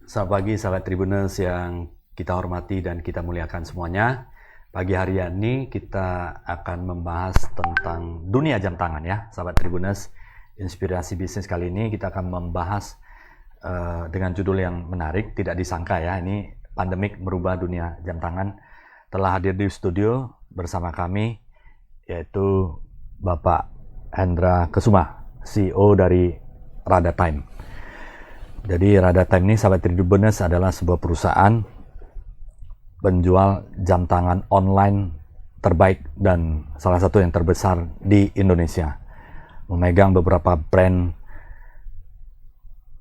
Selamat pagi sahabat Tribuners yang kita hormati dan kita muliakan semuanya. Pagi hari ini kita akan membahas tentang dunia jam tangan ya, sahabat Tribuners. Inspirasi bisnis kali ini kita akan membahas dengan judul yang menarik, tidak disangka ya, ini pandemik merubah dunia jam tangan. Telah hadir di studio bersama kami yaitu Bapak Hendra Kesuma, CEO dari Rada Time. Jadi Rada Time ini sahabat Tribuners adalah sebuah perusahaan penjual jam tangan online terbaik dan salah satu yang terbesar di Indonesia. Memegang beberapa brand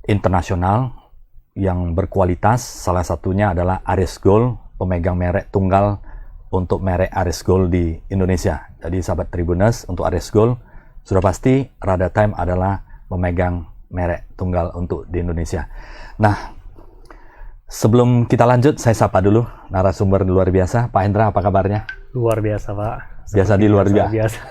internasional yang berkualitas, salah satunya adalah Aries Gold, pemegang merek tunggal untuk merek Aries Gold di Indonesia. Jadi sahabat Tribuners, untuk Aries Gold sudah pasti Rada Time adalah pemegang merek tunggal untuk di Indonesia. Nah, sebelum kita lanjut, saya sapa dulu narasumber luar biasa, Pak Hendra, apa kabarnya? Luar biasa, Pak. Biasa di luar biasa.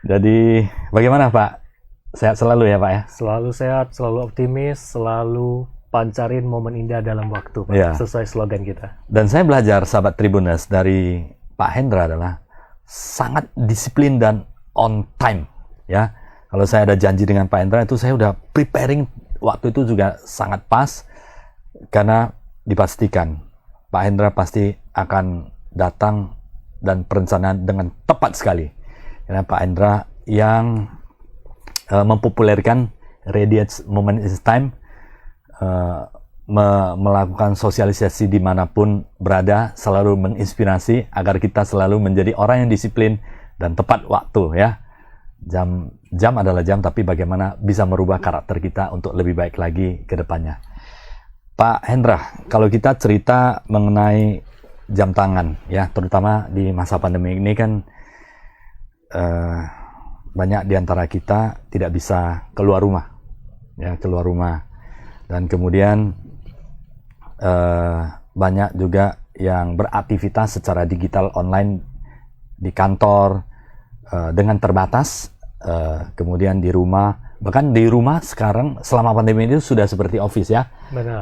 Jadi, bagaimana Pak? Sehat selalu ya Pak ya? Selalu sehat, selalu optimis, selalu pancarin momen indah dalam waktu, Pak. Ya. Sesuai slogan kita. Dan saya belajar, sahabat Tribuners, dari Pak Hendra adalah sangat disiplin dan on time, ya. Kalau saya ada janji dengan Pak Hendra itu saya udah preparing waktu itu juga sangat pas karena dipastikan Pak Hendra pasti akan datang dan perencanaan dengan tepat sekali. Karena Pak Hendra yang mempopulerkan Ready at Moment is Time, melakukan sosialisasi dimanapun berada, selalu menginspirasi agar kita selalu menjadi orang yang disiplin dan tepat waktu ya. Jam adalah jam, tapi bagaimana bisa merubah karakter kita untuk lebih baik lagi ke depannya. Pak Hendra, kalau kita cerita mengenai jam tangan, ya terutama di masa pandemi ini kan banyak di antara kita tidak bisa keluar rumah, ya dan kemudian banyak juga yang beraktivitas secara digital online di kantor dengan terbatas, kemudian di rumah, bahkan di rumah sekarang selama pandemi ini sudah seperti office ya.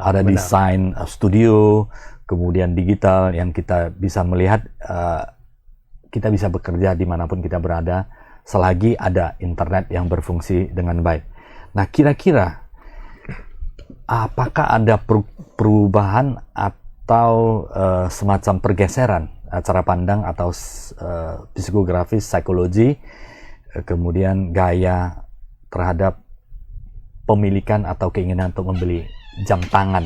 Ada desain studio, kemudian digital yang kita bisa melihat, kita bisa bekerja dimanapun kita berada selagi ada internet yang berfungsi dengan baik. Nah, kira-kira apakah ada perubahan atau semacam pergeseran cara pandang atau psikografis, psikologi, kemudian gaya terhadap pemilikan atau keinginan untuk membeli jam tangan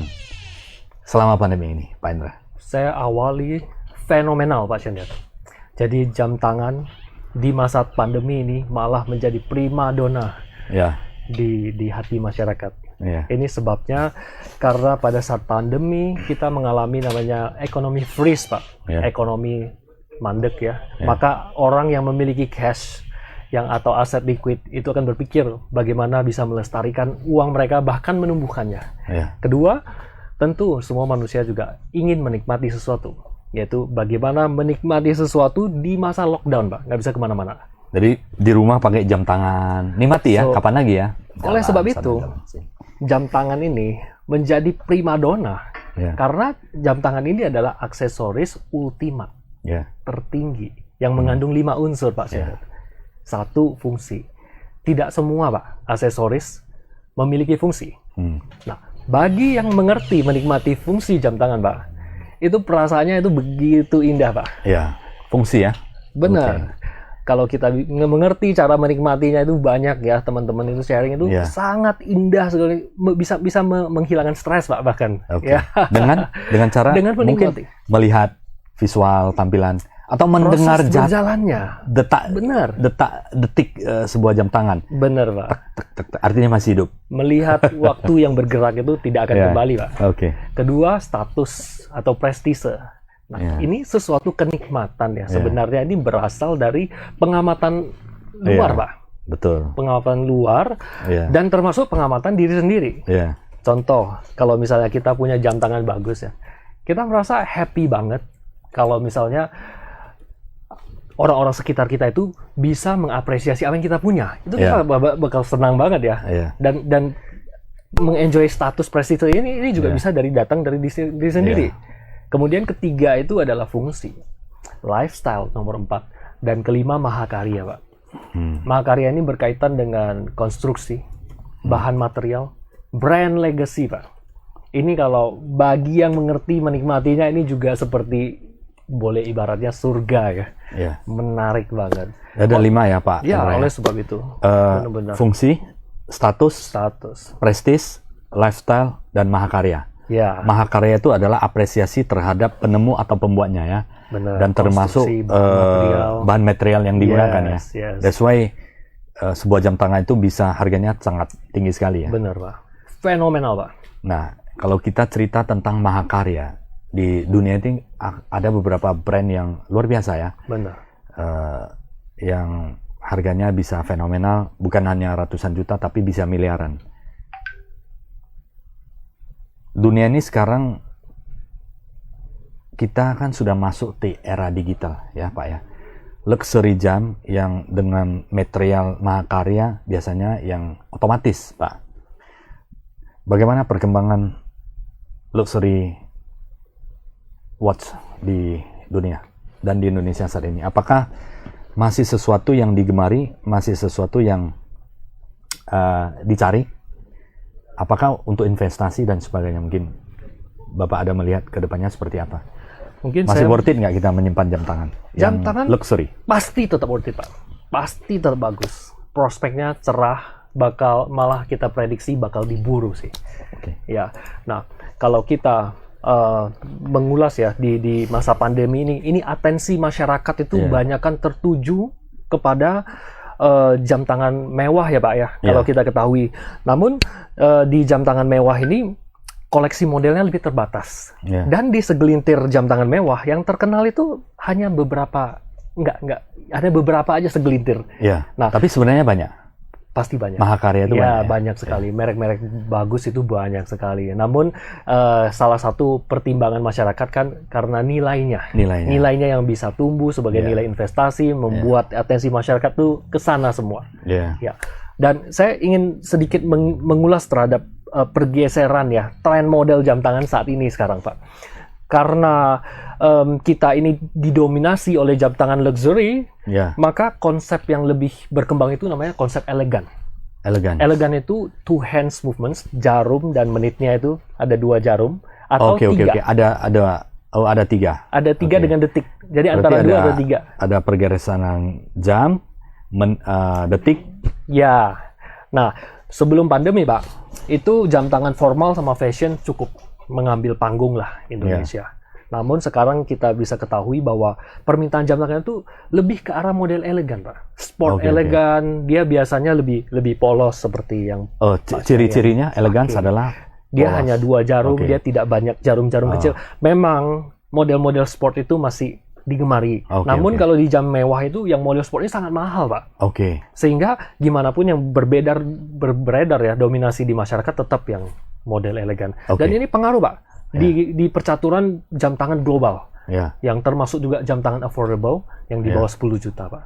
selama pandemi ini, Pak Hendra? Saya awali fenomenal, Pak Chandra. Jadi jam tangan di masa pandemi ini malah menjadi primadona ya di hati masyarakat. Ya. Ini sebabnya karena pada saat pandemi kita mengalami namanya ekonomi freeze, Pak. Ya. Ekonomi mandek ya. Maka orang yang memiliki cash atau aset liquid itu akan berpikir bagaimana bisa melestarikan uang mereka, bahkan menumbuhkannya. Ya. Kedua, tentu semua manusia juga ingin menikmati sesuatu, yaitu bagaimana menikmati sesuatu di masa lockdown, Pak. Nggak bisa kemana-mana. Jadi di rumah pakai jam tangan, nikmati ya, kapan lagi ya? Oleh sebab itu, jam tangan ini menjadi primadona karena jam tangan ini adalah aksesoris ultimat tertinggi yang mengandung 5 unsur, Pak Syed. 1, fungsi. Tidak semua, Pak, aksesoris memiliki fungsi. Nah, bagi yang mengerti menikmati fungsi jam tangan, Pak, itu perasaannya itu begitu indah, Pak. Ya, fungsi ya. Benar. Kalau kita mengerti cara menikmatinya itu banyak ya, teman-teman itu sharing itu sangat indah sekali, bisa menghilangkan stres, Pak, bahkan. Ya. Dengan cara mungkin melihat visual tampilan atau mendengar jalannya, detik sebuah jam tangan. Benar, Pak. Artinya masih hidup. Melihat waktu yang bergerak itu tidak akan kembali, Pak. Kedua, status atau prestise. Nah, ini sesuatu kenikmatan ya. Sebenarnya ini berasal dari pengamatan luar, Pak. Betul. Pengamatan luar dan termasuk pengamatan diri sendiri. Contoh, kalau misalnya kita punya jam tangan bagus ya, kita merasa happy banget kalau misalnya orang-orang sekitar kita itu bisa mengapresiasi apa yang kita punya. Itu kita bakal senang banget ya. Dan mengenjoy status prestise ini juga bisa datang dari diri sendiri. Kemudian ketiga itu adalah fungsi, lifestyle nomor 4, dan kelima mahakarya, Pak. Mahakarya ini berkaitan dengan konstruksi, bahan material, brand legacy, Pak. Ini kalau bagi yang mengerti menikmatinya ini juga seperti boleh ibaratnya surga ya. Menarik banget. Ada 5 ya Pak. Ya, oleh sebab itu. Benar-benar. Fungsi, status, prestis, lifestyle, dan mahakarya. Ya. Mahakarya itu adalah apresiasi terhadap penemu atau pembuatnya ya. Benar. Dan termasuk bahan material yang digunakan ya. That's why sebuah jam tangan itu bisa harganya sangat tinggi sekali ya. Benar Pak. Fenomenal Pak. Nah, kalau kita cerita tentang mahakarya, di dunia ini ada beberapa brand yang luar biasa ya. Benar. Yang harganya bisa fenomenal, bukan hanya ratusan juta tapi bisa miliaran. Dunia ini sekarang kita kan sudah masuk di era digital ya Pak ya. Luxury jam yang dengan material mahakarya biasanya yang otomatis Pak. Bagaimana perkembangan luxury watch di dunia dan di Indonesia saat ini? Apakah masih sesuatu yang digemari, masih sesuatu yang dicari? Apakah untuk investasi dan sebagainya? Mungkin Bapak ada melihat ke depannya seperti apa? Mungkin masih worth it nggak kita menyimpan jam tangan? Jam tangan luxury? Pasti tetap worth it Pak. Pasti tetap bagus. Prospeknya cerah, malah kita prediksi bakal diburu sih. Ya. Nah, kalau kita mengulas ya di masa pandemi ini atensi masyarakat itu banyakkan tertuju kepada jam tangan mewah ya Pak ya, kalau kita ketahui. Namun di jam tangan mewah ini koleksi modelnya lebih terbatas. Dan di segelintir jam tangan mewah yang terkenal itu hanya beberapa, enggak ada beberapa aja segelintir. Nah, tapi sebenarnya banyak. Pasti banyak. Mahakarya itu banyak sekali. Merek-merek bagus itu banyak sekali. Namun salah satu pertimbangan masyarakat kan karena nilainya yang bisa tumbuh sebagai nilai investasi, membuat atensi masyarakat tuh ke sana semua. Ya. Dan saya ingin sedikit mengulas terhadap pergeseran ya tren model jam tangan saat ini sekarang Pak. Karena kita ini didominasi oleh jam tangan luxury, maka konsep yang lebih berkembang itu namanya konsep elegan. Elegan itu two hands movements, jarum dan menitnya itu ada 2 jarum atau 3. Ada 3. Ada 3 dengan detik. Jadi berarti antara 2 atau 3. Ada pergeseran jam, detik. Ya. Nah, sebelum pandemi Pak, itu jam tangan formal sama fashion cukup mengambil panggung lah Indonesia. Namun sekarang kita bisa ketahui bahwa permintaan jam tangan itu lebih ke arah model elegan, Pak. Sport elegan, dia biasanya lebih polos seperti yang ciri-cirinya elegan adalah dia hanya 2 jarum, dia tidak banyak jarum-jarum kecil. Memang model-model sport itu masih digemari. Namun kalau di jam mewah itu yang model sport ini sangat mahal, Pak. Sehingga gimana pun yang beredar ya dominasi di masyarakat tetap yang model elegan. Dan ini pengaruh, Pak. Di percaturan jam tangan global, yang termasuk juga jam tangan affordable yang di bawah 10 juta, Pak.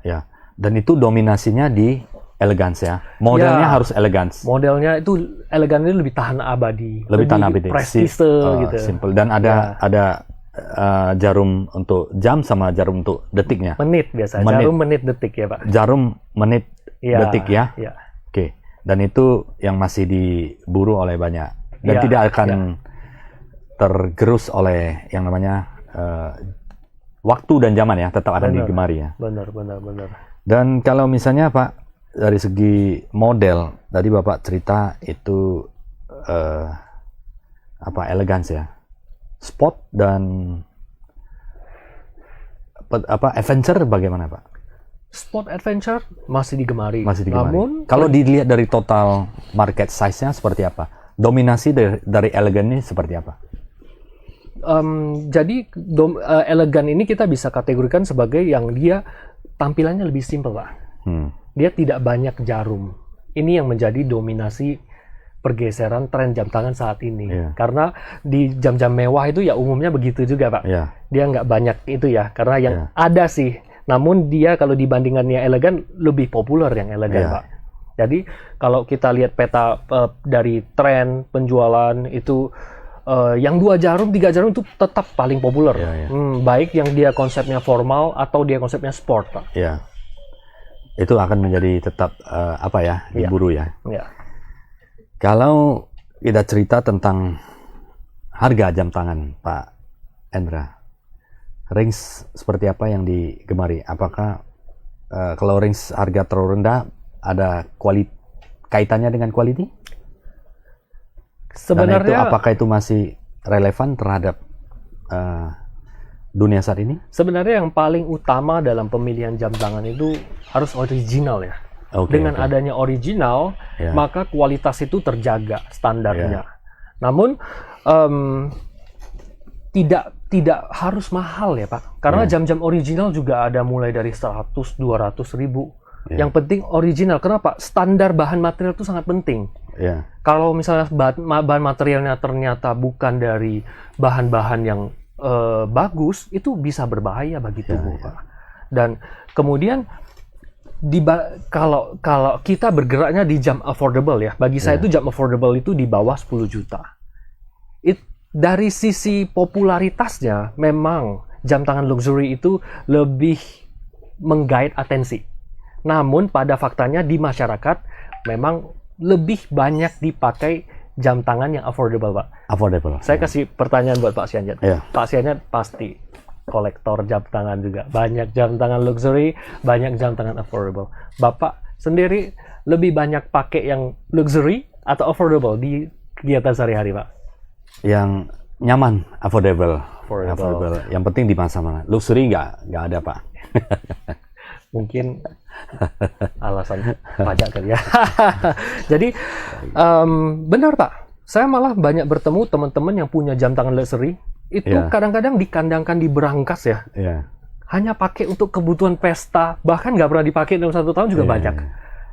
Dan itu dominasinya di elegance ya. Modelnya harus elegance. Modelnya itu elegan ini lebih tahan abadi, lebih tahan abadi, prestise gitu. Simple. Dan ada jarum untuk jam sama jarum untuk detiknya. Menit biasa. Jarum menit detik ya, Pak. Jarum menit detik ya. Dan itu yang masih diburu oleh banyak dan tidak akan tergerus oleh yang namanya waktu dan zaman ya, tetap ada digemari ya. Benar. Dan kalau misalnya Pak dari segi model tadi Bapak cerita itu elegans ya, sport dan adventure bagaimana Pak? Sport adventure masih digemari. Namun kalau dilihat dari total market size-nya seperti apa? Dominasi dari elegan ini seperti apa? Jadi elegan ini kita bisa kategorikan sebagai yang dia tampilannya lebih simpel, Pak. Dia tidak banyak jarum. Ini yang menjadi dominasi pergeseran tren jam tangan saat ini. Karena di jam-jam mewah itu ya umumnya begitu juga, Pak. Dia nggak banyak itu ya, karena yang ada sih. Namun dia kalau dibandingannya elegan lebih populer yang elegan, Pak. Jadi kalau kita lihat peta dari tren penjualan itu yang 2 jarum, 3 jarum itu tetap paling populer. Baik yang dia konsepnya formal atau dia konsepnya sport, Pak. Ya. Itu akan menjadi tetap diburu ya. Kalau kita cerita tentang harga jam tangan, Pak Hendra, range seperti apa yang digemari? Apakah kalau range harga terlalu rendah, ada kaitannya dengan quality? Sebenarnya, apakah itu masih relevan terhadap dunia saat ini? Sebenarnya yang paling utama dalam pemilihan jam tangan itu harus original ya. Dengan adanya original, maka kualitas itu terjaga standarnya. Namun tidak harus mahal ya Pak, karena jam-jam original juga ada mulai dari 100-200 ribu. Yang penting original. Kenapa? Standar bahan material itu sangat penting. Kalau misalnya bahan materialnya ternyata bukan dari bahan-bahan yang bagus, itu bisa berbahaya bagi tubuh, Pak. Dan kemudian kalau kita bergeraknya di jam affordable ya, bagi saya itu jam affordable itu di bawah 10 juta. Dari sisi popularitasnya, memang jam tangan luxury itu lebih menggait atensi. Namun pada faktanya di masyarakat memang lebih banyak dipakai jam tangan yang affordable, Pak. Affordable. Saya kasih pertanyaan buat Pak Sianjat. Pak Sianjat pasti kolektor jam tangan juga. Banyak jam tangan luxury, banyak jam tangan affordable. Bapak sendiri lebih banyak pakai yang luxury atau affordable di kegiatan sehari-hari, Pak? Yang nyaman, affordable. Yang penting di masa mana. Luxury nggak ada, Pak. Mungkin alasan pajak kali ya. Jadi benar Pak, saya malah banyak bertemu teman-teman yang punya jam tangan luxury itu kadang-kadang dikandangkan di berangkas ya. Hanya pakai untuk kebutuhan pesta, bahkan nggak pernah dipakai dalam 1 tahun juga banyak.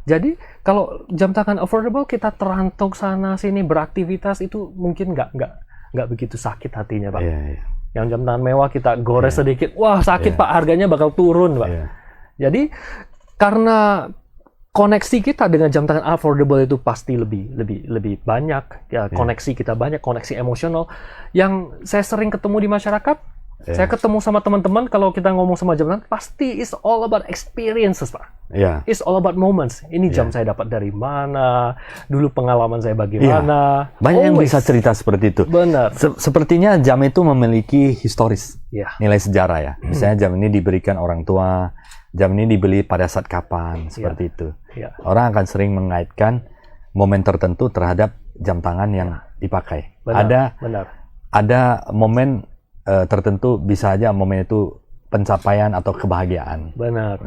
Jadi kalau jam tangan affordable kita terantau sana sini beraktivitas itu mungkin nggak begitu sakit hatinya Pak. Yang jam tangan mewah kita gores sedikit, wah sakit Pak, harganya bakal turun Pak. Jadi karena koneksi kita dengan jam tangan affordable itu pasti lebih banyak ya, koneksi kita banyak, koneksi emosional yang saya sering ketemu di masyarakat. Saya ketemu sama teman-teman, kalau kita ngomong sama jam tangan pasti it's all about experiences Pak. It's all about moments. Ini jam saya dapat dari mana, dulu pengalaman saya bagaimana. Banyak yang bisa cerita seperti itu. Benar. Sepertinya jam itu memiliki historis, nilai sejarah ya. Misalnya jam ini diberikan orang tua, jam ini dibeli pada saat kapan, seperti itu. Orang akan sering mengaitkan momen tertentu terhadap jam tangan yang dipakai. Ada momen tertentu, bisa aja momen itu pencapaian atau kebahagiaan.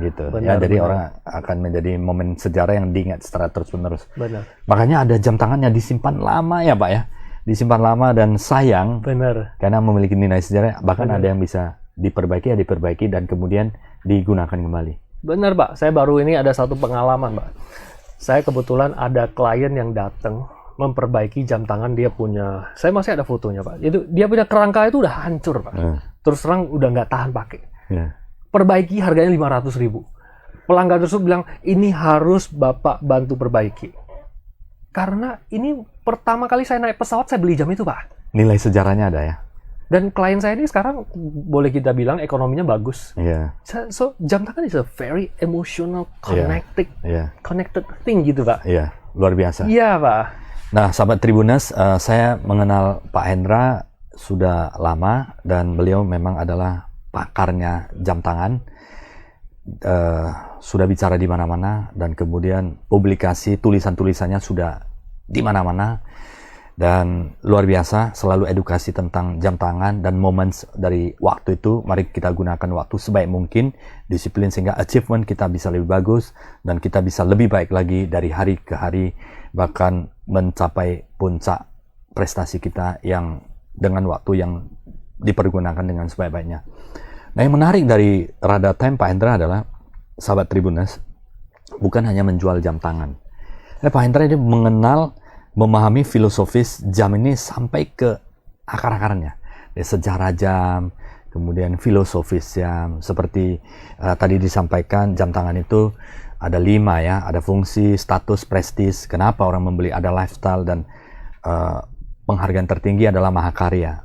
Gitu. Jadi orang akan menjadi momen sejarah yang diingat secara terus-menerus. Makanya ada jam tangan yang disimpan lama ya Pak ya. Disimpan lama dan sayang. Karena memiliki nilai sejarah, bahkan ada yang bisa diperbaiki dan kemudian digunakan kembali. Benar Pak, saya baru ini ada satu pengalaman Pak. Saya kebetulan ada klien yang datang memperbaiki jam tangan, dia punya, saya masih ada fotonya Pak, itu dia punya kerangka itu udah hancur Pak. Terus terang udah nggak tahan pakai. Perbaiki harganya 500 ribu. Pelanggan tersebut bilang, ini harus Bapak bantu perbaiki. Karena ini pertama kali saya naik pesawat, saya beli jam itu Pak. Nilai sejarahnya ada ya. Dan klien saya ini sekarang boleh kita bilang ekonominya bagus. So jam tangan is a very emotional, connected thing gitu Pak. Luar biasa. Iya Pak. Nah, sahabat Tribuners, saya mengenal Pak Hendra sudah lama dan beliau memang adalah pakarnya jam tangan. Sudah bicara di mana-mana dan kemudian publikasi tulisan-tulisannya sudah di mana-mana. Dan luar biasa, selalu edukasi tentang jam tangan dan moments dari waktu itu. Mari kita gunakan waktu sebaik mungkin, disiplin sehingga achievement kita bisa lebih bagus dan kita bisa lebih baik lagi dari hari ke hari, bahkan mencapai puncak prestasi kita yang dengan waktu yang dipergunakan dengan sebaik-baiknya. Nah, yang menarik dari Rada Time Pak Hendra adalah, sahabat Tribuners, bukan hanya menjual jam tangan. Pak Hendra ini memahami filosofis jam ini sampai ke akar-akarnya. Sejarah jam, kemudian filosofis jam, seperti tadi disampaikan jam tangan itu ada 5 ya, ada fungsi, status, prestis. Kenapa orang membeli? Ada lifestyle dan penghargaan tertinggi adalah mahakarya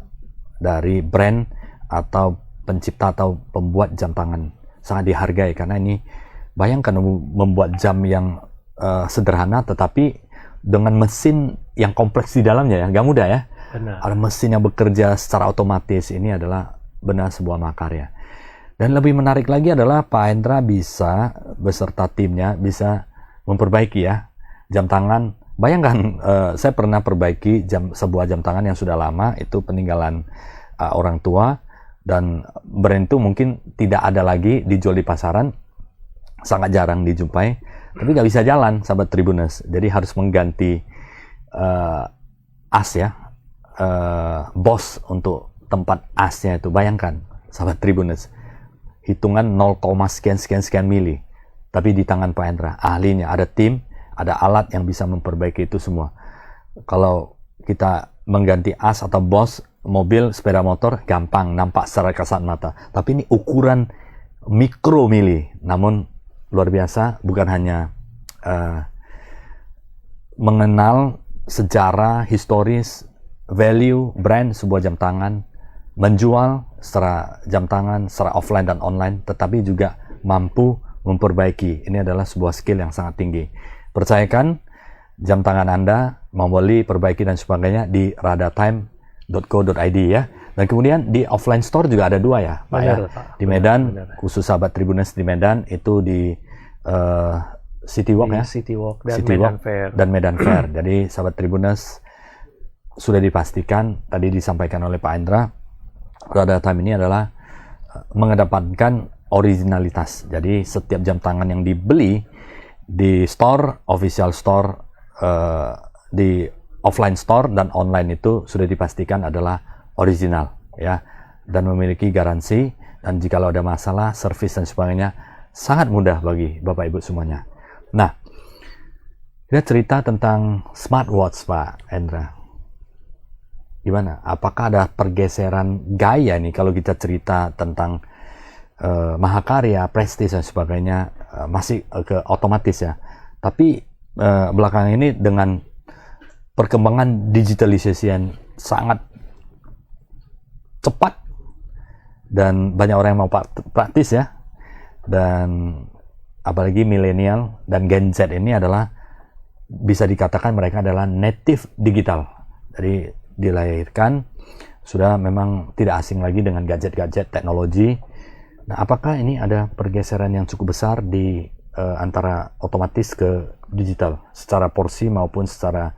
dari brand atau pencipta atau pembuat jam tangan. Sangat dihargai karena ini bayangkan membuat jam yang sederhana tetapi dengan mesin yang kompleks di dalamnya ya, nggak mudah ya. Benar. Ada mesin yang bekerja secara otomatis. Ini adalah benar sebuah mahakarya. Dan lebih menarik lagi adalah Pak Hendra bisa beserta timnya bisa memperbaiki ya jam tangan. Bayangkan saya pernah perbaiki sebuah jam tangan yang sudah lama, itu peninggalan orang tua, dan brand itu mungkin tidak ada lagi dijual di pasaran, sangat jarang dijumpai, tapi nggak bisa jalan sahabat Tribuners. Jadi harus mengganti as ya, bos untuk tempat asnya itu. Bayangkan sahabat Tribuners, hitungan 0, sekian mili, tapi di tangan Pak Hendra, ahlinya, ada tim, ada alat yang bisa memperbaiki itu semua. Kalau kita mengganti as atau bos mobil, sepeda motor, gampang, nampak secara kasat mata, tapi ini ukuran mikromili. Namun luar biasa, bukan hanya mengenal sejarah, historis, value, brand sebuah jam tangan, menjual secara jam tangan, secara offline dan online, tetapi juga mampu memperbaiki. Ini adalah sebuah skill yang sangat tinggi. Percayakan jam tangan Anda, membeli, perbaiki dan sebagainya di radatime.co.id ya. Dan kemudian di offline store juga ada 2 ya, Pak ya. Di Medan, khusus sahabat Tribuners di Medan, itu di City Walk ya. City Walk dan City Medan Walk Fair. Dan Medan Fair. Jadi sahabat Tribuners, sudah dipastikan, tadi disampaikan oleh Pak Hendra, Radatime ini adalah mengedepankan originalitas. Jadi setiap jam tangan yang dibeli di store, official store, di offline store dan online itu sudah dipastikan adalah original ya, dan memiliki garansi, dan jika ada masalah, servis dan sebagainya sangat mudah bagi Bapak Ibu semuanya. Nah, kita cerita tentang smartwatch Pak Hendra. Gimana? Apakah ada pergeseran gaya nih kalau kita cerita tentang mahakarya, prestis dan sebagainya, masih ke otomatis ya. Tapi belakangan ini dengan perkembangan digitalisasi yang sangat cepat dan banyak orang yang mau praktis ya, dan apalagi milenial dan Gen Z ini adalah bisa dikatakan mereka adalah native digital. Jadi dilahirkan sudah memang tidak asing lagi dengan gadget-gadget teknologi. Nah, apakah ini ada pergeseran yang cukup besar di antara otomatis ke digital secara porsi maupun secara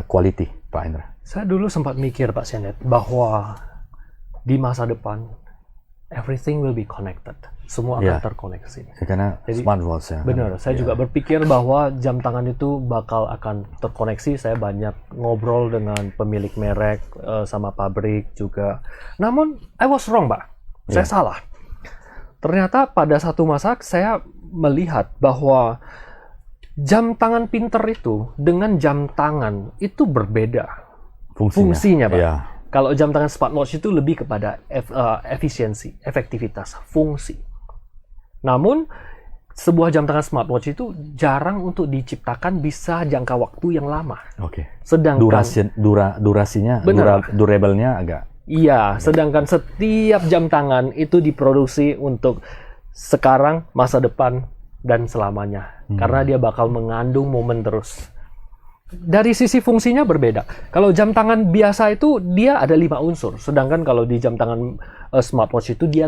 quality, Pak Hendra? Saya dulu sempat mikir, Pak Senet, bahwa di masa depan everything will be connected. Semua akan terkoneksi. Ya, karena jadi, smartwatch ya. Benar, saya juga berpikir bahwa jam tangan itu bakal akan terkoneksi. Saya banyak ngobrol dengan pemilik merek, sama pabrik juga. Namun, I was wrong, Pak. Saya salah. Ternyata pada satu masa saya melihat bahwa jam tangan pinter itu dengan jam tangan itu berbeda fungsinya Pak. Ya. Kalau jam tangan smartwatch itu lebih kepada efisiensi, efektivitas, fungsi. Namun sebuah jam tangan smartwatch itu jarang untuk diciptakan bisa jangka waktu yang lama. Oke. Sedangkan durasinya, durable-nya agak. Iya, sedangkan setiap jam tangan itu diproduksi untuk sekarang, masa depan, dan selamanya. Karena dia bakal mengandung momen terus. Dari sisi fungsinya berbeda. Kalau jam tangan biasa itu dia ada 5 unsur. Sedangkan kalau di jam tangan smartwatch itu dia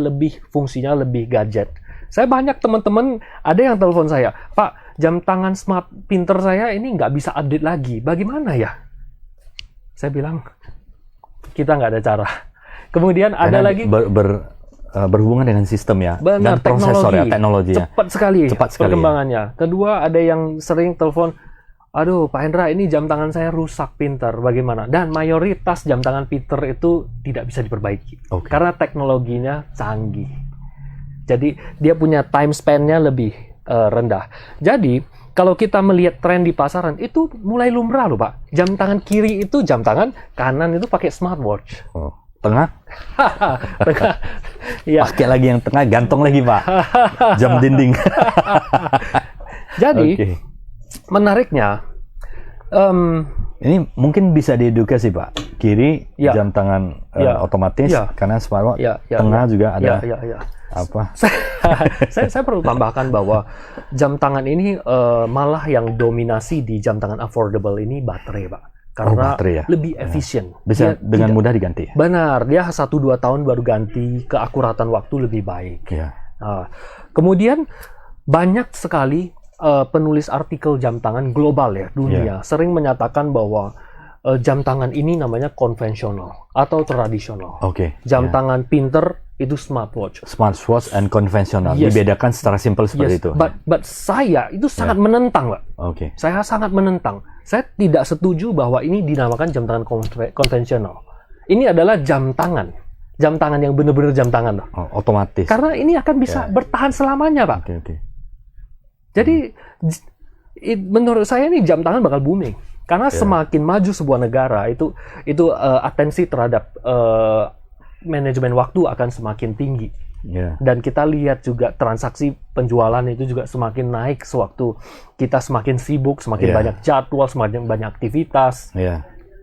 fungsinya lebih gadget. Saya banyak teman-teman, ada yang telepon saya, Pak, jam tangan smart pinter saya ini nggak bisa update lagi. Bagaimana ya? Saya bilang, kita nggak ada cara. Kemudian ada lagi berhubungan dengan sistem ya, benar, dan prosesor teknologi ya. Cepat sekali perkembangannya. Ya. Kedua, ada yang sering telepon, aduh Pak Hendra, ini jam tangan saya rusak pinter, bagaimana? Dan mayoritas jam tangan pinter itu tidak bisa diperbaiki. Karena teknologinya canggih. Jadi dia punya time span-nya lebih rendah. Jadi kalau kita melihat tren di pasaran itu mulai lumrah loh Pak. Jam tangan kiri itu jam tangan, kanan itu pakai smartwatch. Tengah? Tengah. Ya. Pakai lagi yang tengah, gantung lagi Pak. Jam dinding. Jadi menariknya, ini mungkin bisa diedukasi Pak. Kiri jam tangan otomatis, karena separuh tengah juga ada apa? Saya perlu tambahkan bahwa jam tangan ini malah yang dominasi di jam tangan affordable ini baterai Pak. Karena lebih efisien. Bisa dengan mudah diganti. Benar, dia 1-2 tahun baru ganti, keakuratan waktu lebih baik. Kemudian banyak sekali penulis artikel jam tangan global ya, dunia sering menyatakan bahwa jam tangan ini namanya konvensional atau tradisional. Jam tangan pinter itu smartwatch. Smartwatch and konvensional. Dibedakan secara simpel seperti itu. But saya itu sangat menentang, Pak. Saya sangat menentang. Saya tidak setuju bahwa ini dinamakan jam tangan konvensional. Ini adalah jam tangan. Jam tangan yang benar-benar jam tangan. Otomatis. Karena ini akan bisa bertahan selamanya, Pak. Jadi, menurut saya ini jam tangan bakal booming. Karena semakin maju sebuah negara, itu atensi terhadap manajemen waktu akan semakin tinggi. Dan kita lihat juga transaksi penjualan itu juga semakin naik sewaktu kita semakin sibuk, semakin banyak jadwal, semakin banyak aktivitas.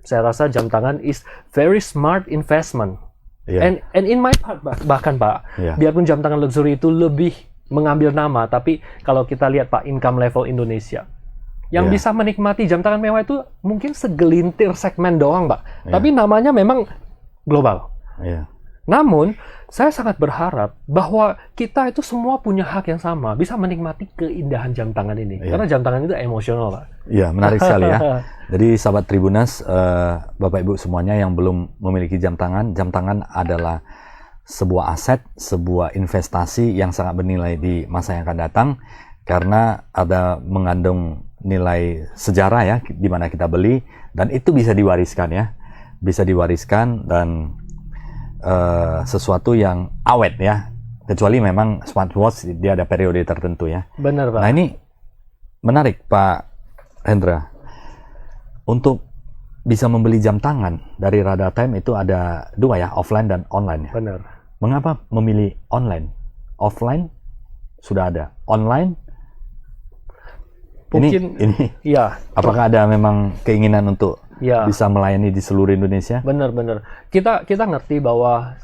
Saya rasa jam tangan is very smart investment. And in my part, bahkan Pak, biarpun jam tangan luxury itu lebih mengambil nama, tapi kalau kita lihat Pak, income level Indonesia, yang bisa menikmati jam tangan mewah itu mungkin segelintir segmen doang Pak. Tapi namanya memang global. Namun, saya sangat berharap bahwa kita itu semua punya hak yang sama, bisa menikmati keindahan jam tangan ini. Karena jam tangan itu emosional, Pak. Iya, menarik sekali ya. Jadi, sahabat Tribuners, Bapak Ibu semuanya yang belum memiliki jam tangan adalah sebuah aset, sebuah investasi yang sangat bernilai di masa yang akan datang, karena ada mengandung nilai sejarah ya, di mana kita beli, dan itu bisa diwariskan ya. Bisa diwariskan dan sesuatu yang awet ya, kecuali memang smartwatch dia ada periode tertentu ya. Benar Pak. Nah ini menarik Pak Hendra, untuk bisa membeli jam tangan dari Radar Time itu ada dua ya, offline dan online ya. Benar. Mengapa memilih online? Offline sudah ada, online mungkin ini ya. Apakah ada memang keinginan untuk bisa melayani di seluruh Indonesia? Benar. Kita ngerti bahwa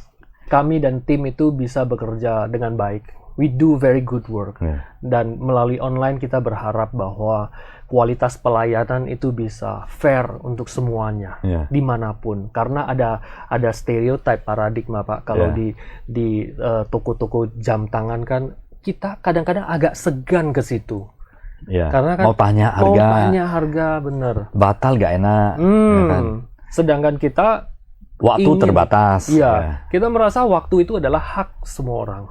kami dan tim itu bisa bekerja dengan baik. We do very good work. Dan melalui online kita berharap bahwa kualitas pelayanan itu bisa fair untuk semuanya, dimanapun. Karena ada stereotype paradigma Pak. Kalau di toko-toko jam tangan kan kita kadang-kadang agak segan ke situ. Karena kan mau tanya harga bener, batal gak enak ya kan? Sedangkan kita waktu terbatas kita merasa waktu itu adalah hak semua orang.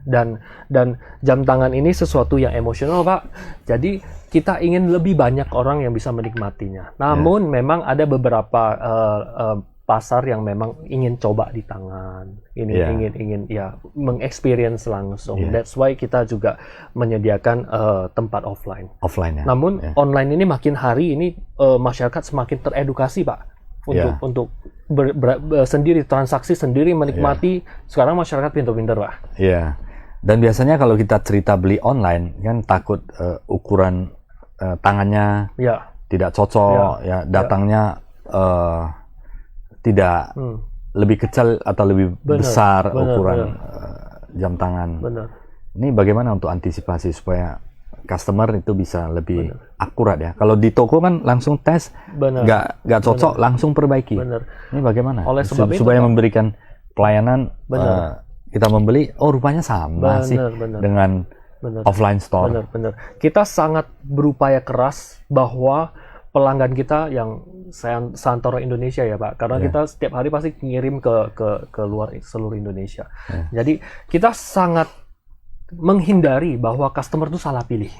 Dan jam tangan ini sesuatu yang emosional Pak, jadi kita ingin lebih banyak orang yang bisa menikmatinya. Namun memang ada beberapa pasar yang memang ingin coba di tangan, ingin mengexperience langsung. That's why kita juga menyediakan tempat offline. Ya. Namun online ini makin hari ini masyarakat semakin teredukasi Pak untuk sendiri transaksi sendiri menikmati. Sekarang masyarakat pintar-pintar Pak. Dan biasanya kalau kita cerita beli online kan takut ukuran tangannya tidak cocok, datangnya tidak lebih kecil atau lebih besar ukuran jam tangan. Ini bagaimana untuk antisipasi supaya customer itu bisa lebih akurat ya? Kalau di toko kan langsung tes, nggak cocok langsung perbaiki. Ini bagaimana? Oleh sebab supaya itu, memberikan pelayanan kita membeli, rupanya sama sih dengan offline store. Benar. Kita sangat berupaya keras bahwa pelanggan kita yang Santoro Indonesia ya Pak, karena kita setiap hari pasti ngirim ke luar seluruh Indonesia. Jadi kita sangat menghindari bahwa customer itu salah pilih.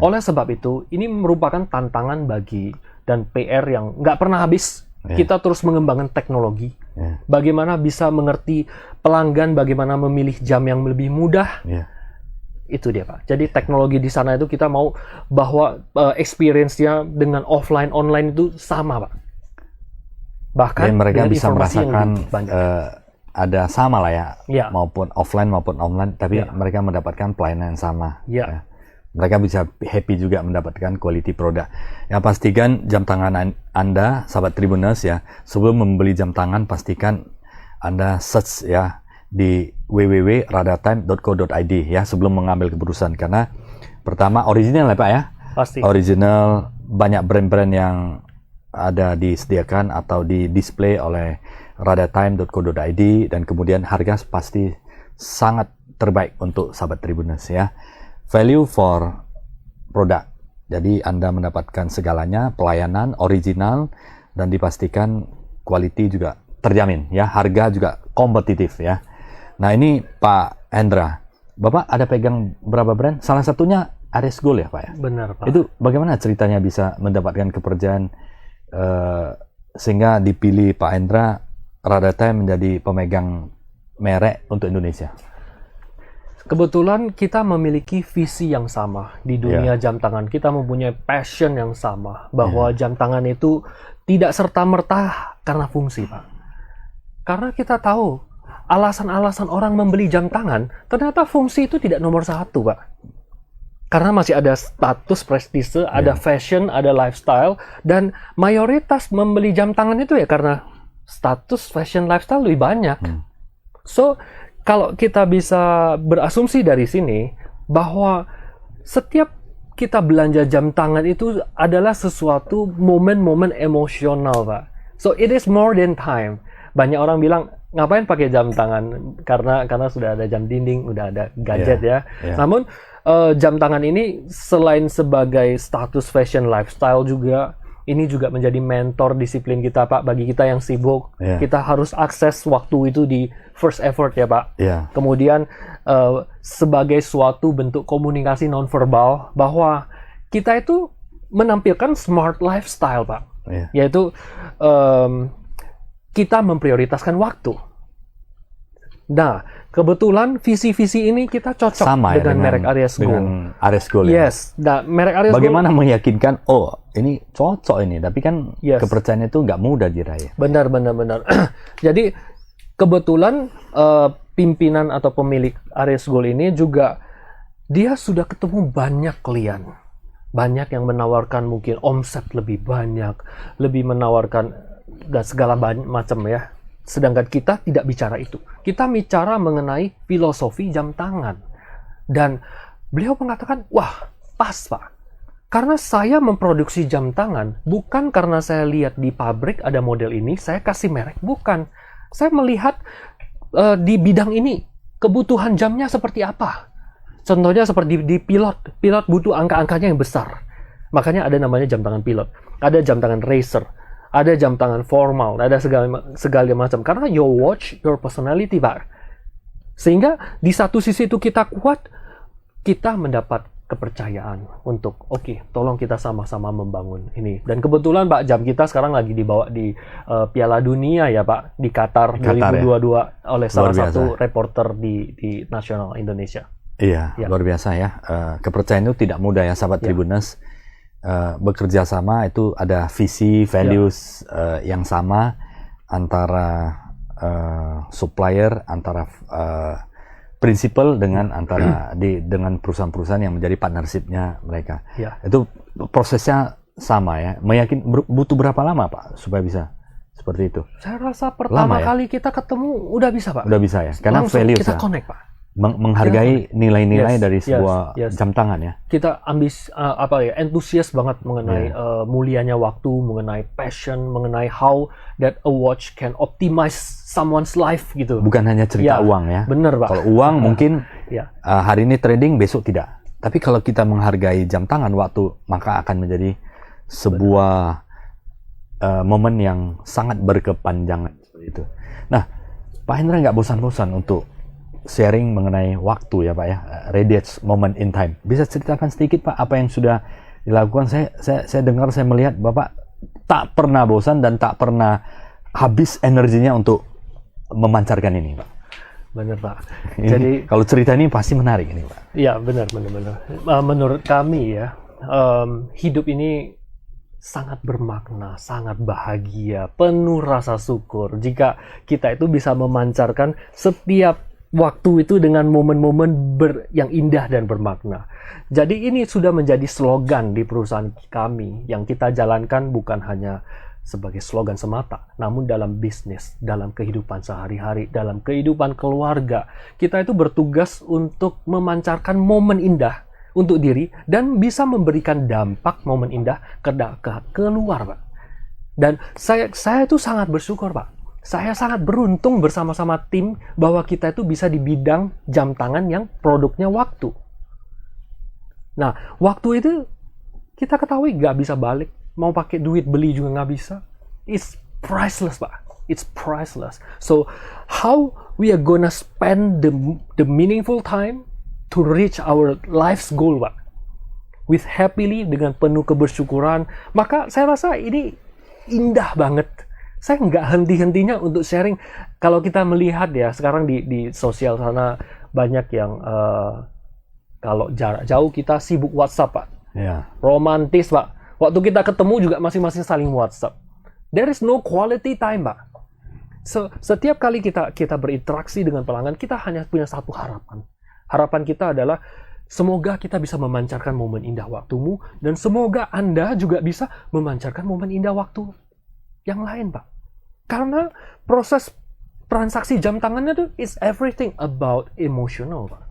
Oleh sebab itu, ini merupakan tantangan bagi dan PR yang nggak pernah habis. Kita terus mengembangkan teknologi. Bagaimana bisa mengerti pelanggan, bagaimana memilih jam yang lebih mudah. Itu dia Pak. Jadi teknologi di sana itu kita mau bahwa experience-nya dengan offline online itu sama Pak. Bahkan mereka bisa merasakan ada sama lah ya, maupun offline maupun online, tapi mereka mendapatkan pelayanan yang sama. mereka bisa happy juga mendapatkan quality produk. Ya, pastikan jam tangan Anda, sahabat Tribuners ya, sebelum membeli jam tangan pastikan Anda search ya di www.radatime.co.id ya sebelum mengambil keputusan, karena pertama original ya Pak ya. Pasti. Original, banyak brand-brand yang ada disediakan atau di display oleh radatime.co.id, dan kemudian harga pasti sangat terbaik untuk sahabat Tribuners ya. Value for product. Jadi Anda mendapatkan segalanya, pelayanan original, dan dipastikan quality juga terjamin ya, harga juga kompetitif ya. Nah ini Pak Hendra, Bapak ada pegang berapa brand? Salah satunya Aries Gold ya Pak ya? Benar Pak. Itu bagaimana ceritanya bisa mendapatkan kepercayaan sehingga dipilih Pak Hendra Radatime menjadi pemegang merek untuk Indonesia? Kebetulan kita memiliki visi yang sama di dunia jam tangan. Kita mempunyai passion yang sama bahwa jam tangan itu tidak serta-merta karena fungsi Pak. Karena kita tahu alasan-alasan orang membeli jam tangan, ternyata fungsi itu tidak nomor satu Pak. Karena masih ada status, prestise, ada fashion, ada lifestyle, dan mayoritas membeli jam tangan itu ya karena status, fashion, lifestyle lebih banyak. So, kalau kita bisa berasumsi dari sini bahwa setiap kita belanja jam tangan itu adalah sesuatu momen-momen emosional, Pak. So, it is more than time. Banyak orang bilang, ngapain pakai jam tangan? Karena sudah ada jam dinding, udah ada gadget ya. Namun, jam tangan ini selain sebagai status fashion lifestyle juga, ini juga menjadi mentor disiplin kita Pak. Bagi kita yang sibuk, kita harus akses waktu itu di first effort ya Pak. Kemudian sebagai suatu bentuk komunikasi nonverbal bahwa kita itu menampilkan smart lifestyle Pak. Yaitu kita memprioritaskan waktu. Nah, kebetulan visi-visi ini kita cocok sama dengan merek Aries Gold. Dengan Aries Gold. Yes, nah merek Aries Gold. Bagaimana meyakinkan, oh ini cocok ini, tapi kan kepercayaan itu nggak mudah diraih. Benar. Jadi kebetulan pimpinan atau pemilik Aries Gold ini juga dia sudah ketemu banyak klien, banyak yang menawarkan mungkin omset lebih banyak, lebih menawarkan dan segala macam ya. Sedangkan kita tidak bicara itu. Kita bicara mengenai filosofi jam tangan. Dan beliau mengatakan, wah pas Pak. Karena saya memproduksi jam tangan, bukan karena saya lihat di pabrik ada model ini, saya kasih merek. Bukan. Saya melihat di bidang ini, kebutuhan jamnya seperti apa. Contohnya seperti di pilot. Pilot butuh angka-angkanya yang besar. Makanya ada namanya jam tangan pilot. Ada jam tangan racer. Ada jam tangan formal, ada segala macam. Karena your watch, your personality, Pak. Sehingga di satu sisi itu kita kuat, kita mendapat kepercayaan untuk, oke, tolong kita sama-sama membangun ini. Dan kebetulan, Pak, jam kita sekarang lagi dibawa di Piala Dunia ya, Pak, di Qatar 2022 oleh salah satu reporter di Nasional Indonesia. Iya, luar biasa ya. Kepercayaan itu tidak mudah ya, sahabat Tribuners. Bekerja sama itu ada visi, values yang sama antara supplier, antara principal dengan dengan perusahaan-perusahaan yang menjadi partnershipnya mereka. Itu prosesnya sama ya. Butuh berapa lama Pak supaya bisa seperti itu? Saya rasa pertama kali kita ketemu udah bisa Pak. Udah bisa ya. Karena langsung values kita connect Pak. Menghargai nilai-nilai dari sebuah jam tangan ya. Kita antusias banget mengenai mulianya waktu, mengenai passion, mengenai how that a watch can optimize someone's life gitu. Bukan hanya cerita uang ya. Bener Pak. Kalau uang mungkin hari ini trading, besok tidak. Tapi kalau kita menghargai jam tangan waktu, maka akan menjadi sebuah momen yang sangat berkepanjangan seperti itu. Nah, Pak Hendra nggak bosan-bosan untuk sharing mengenai waktu ya Pak ya, radius moment in time. Bisa ceritakan sedikit Pak apa yang sudah dilakukan? Saya dengar, saya melihat Bapak tak pernah bosan dan tak pernah habis energinya untuk memancarkan ini Pak. Benar Pak. Jadi kalau cerita ini pasti menarik ini Pak. Iya benar. Menurut kami ya, hidup ini sangat bermakna, sangat bahagia, penuh rasa syukur jika kita itu bisa memancarkan setiap waktu itu dengan momen-momen yang indah dan bermakna. Jadi ini sudah menjadi slogan di perusahaan kami yang kita jalankan bukan hanya sebagai slogan semata, namun dalam bisnis, dalam kehidupan sehari-hari, dalam kehidupan keluarga. Kita itu bertugas untuk memancarkan momen indah untuk diri dan bisa memberikan dampak momen indah keluar, Pak. Dan saya itu sangat bersyukur, Pak. Saya sangat beruntung bersama-sama tim bahwa kita itu bisa di bidang jam tangan yang produknya waktu. Nah, waktu itu kita ketahui nggak bisa balik. Mau pakai duit beli juga nggak bisa. It's priceless, Pak. It's priceless. So, how we are gonna spend the meaningful time to reach our life's goal, Pak? With happily, dengan penuh kebersyukuran. Maka saya rasa ini indah banget. Saya nggak henti-hentinya untuk sharing. Kalau kita melihat ya, sekarang di sosial sana banyak yang kalau jarak jauh kita sibuk WhatsApp, Pak. Yeah. Romantis, Pak. Waktu kita ketemu juga masing-masing saling WhatsApp. There is no quality time, Pak. Setiap kali kita berinteraksi dengan pelanggan, kita hanya punya satu harapan. Harapan kita adalah semoga kita bisa memancarkan momen indah waktumu, dan semoga Anda juga bisa memancarkan momen indah waktu yang lain, Pak. Karena proses transaksi jam tangannya itu is everything about emotional, Pak.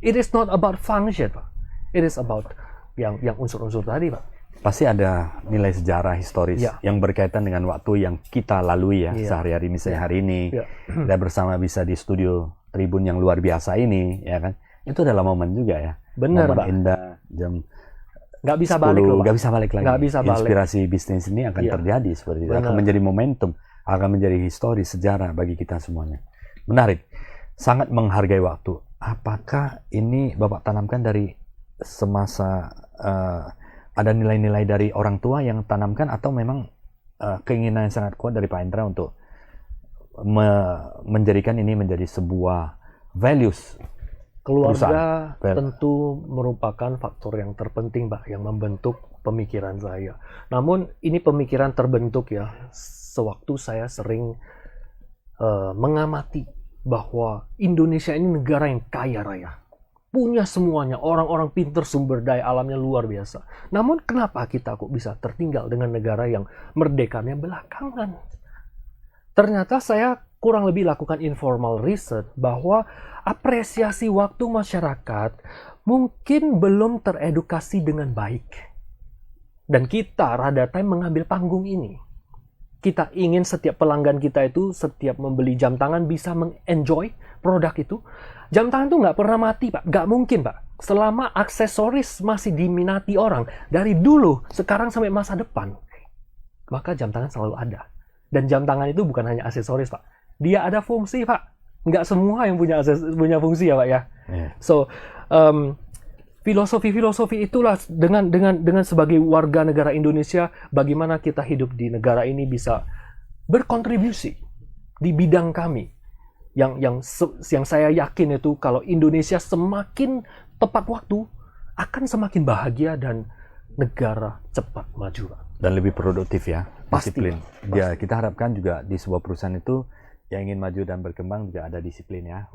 It is not about function, Pak. It is about yang unsur-unsur tadi, Pak. Pasti ada nilai sejarah historis yang berkaitan dengan waktu yang kita lalui ya sehari-hari, misalnya hari ini kita bersama bisa di studio Tribun yang luar biasa ini, ya kan? Itu adalah momen juga ya. Benar, momen Pak. indah jam nggak bisa 10, balik loh, Pak. nggak bisa balik lagi. Nggak bisa balik. Inspirasi bisnis ini akan terjadi seperti itu, akan menjadi momentum, akan menjadi histori, sejarah bagi kita semuanya. Menarik, sangat menghargai waktu. Apakah ini Bapak tanamkan dari semasa ada nilai-nilai dari orang tua yang tanamkan, atau memang keinginan yang sangat kuat dari Pak Indra untuk menjadikan ini menjadi sebuah values? Keluarga tentu merupakan faktor yang terpenting, Pak, yang membentuk pemikiran saya. Namun ini pemikiran terbentuk ya sewaktu saya sering mengamati bahwa Indonesia ini negara yang kaya raya, punya semuanya, orang-orang pinter, sumber daya alamnya luar biasa. Namun kenapa kita kok bisa tertinggal dengan negara yang merdekanya belakangan? Ternyata saya kurang lebih lakukan informal research bahwa apresiasi waktu masyarakat mungkin belum teredukasi dengan baik. Dan kita Rada Time mengambil panggung ini. Kita ingin setiap pelanggan kita itu setiap membeli jam tangan bisa mengenjoy produk itu. Jam tangan itu nggak pernah mati, Pak. Nggak mungkin, Pak. Selama aksesoris masih diminati orang dari dulu, sekarang sampai masa depan, maka jam tangan selalu ada. Dan jam tangan itu bukan hanya aksesoris, Pak. Dia ada fungsi, Pak. Nggak semua yang punya fungsi ya, Pak ya. So, filosofi itulah dengan sebagai warga negara Indonesia, bagaimana kita hidup di negara ini bisa berkontribusi di bidang kami. Yang saya yakin itu kalau Indonesia semakin tepat waktu, akan semakin bahagia dan negara cepat maju. Dan lebih produktif ya, disiplin. Pasti. Ya, kita harapkan juga di sebuah perusahaan itu yang ingin maju dan berkembang juga ada disiplin ya.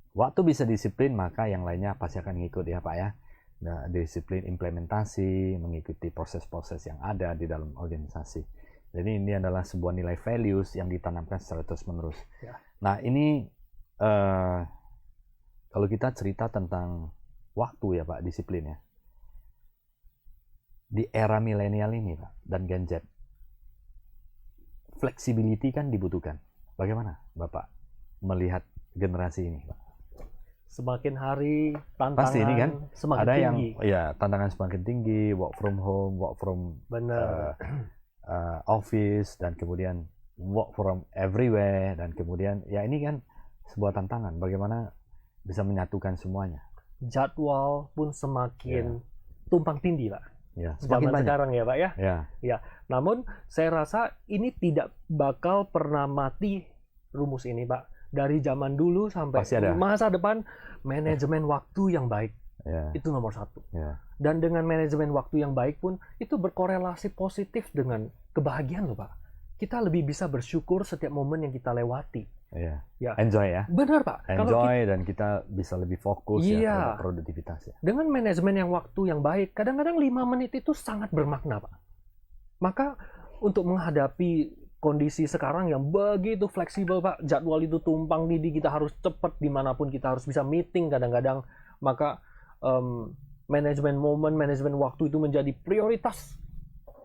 Waktu bisa disiplin, maka yang lainnya pasti akan ngikut ya, Pak ya. Nah, disiplin implementasi, mengikuti proses-proses yang ada di dalam organisasi. Jadi ini adalah sebuah nilai values yang ditanamkan secara terus-menerus. Ya. Nah, ini kalau kita cerita tentang waktu ya, Pak, disiplin ya. Di era milenial ini, Pak, dan Gen Z, flexibility kan dibutuhkan. Bagaimana Bapak melihat generasi ini, Pak? Semakin hari tantangan pasti ini kan semakin ada tinggi. Tantangan semakin tinggi, work from home, work from office, dan kemudian work from everywhere, dan kemudian ya ini kan sebuah tantangan bagaimana bisa menyatukan semuanya. Jadwal pun semakin tumpang tindih, Pak. Ya, zaman banyak sekarang ya, Pak ya. Ya. Namun saya rasa ini tidak bakal pernah mati rumus ini, Pak. Dari zaman dulu sampai masa depan, manajemen waktu yang baik itu nomor satu. Dan dengan manajemen waktu yang baik pun itu berkorelasi positif dengan kebahagiaan loh, Pak. Kita lebih bisa bersyukur setiap momen yang kita lewati. Iya. Ya. Enjoy ya. Benar Pak. Enjoy dan kita bisa lebih fokus ya terhadap produktivitas ya. Dengan manajemen yang waktu yang baik, kadang-kadang 5 menit itu sangat bermakna Pak. Maka untuk menghadapi kondisi sekarang yang begitu fleksibel Pak, jadwal itu tumpang tindih, kita harus cepat dimanapun, kita harus bisa meeting kadang-kadang, maka manajemen momen, manajemen waktu itu menjadi prioritas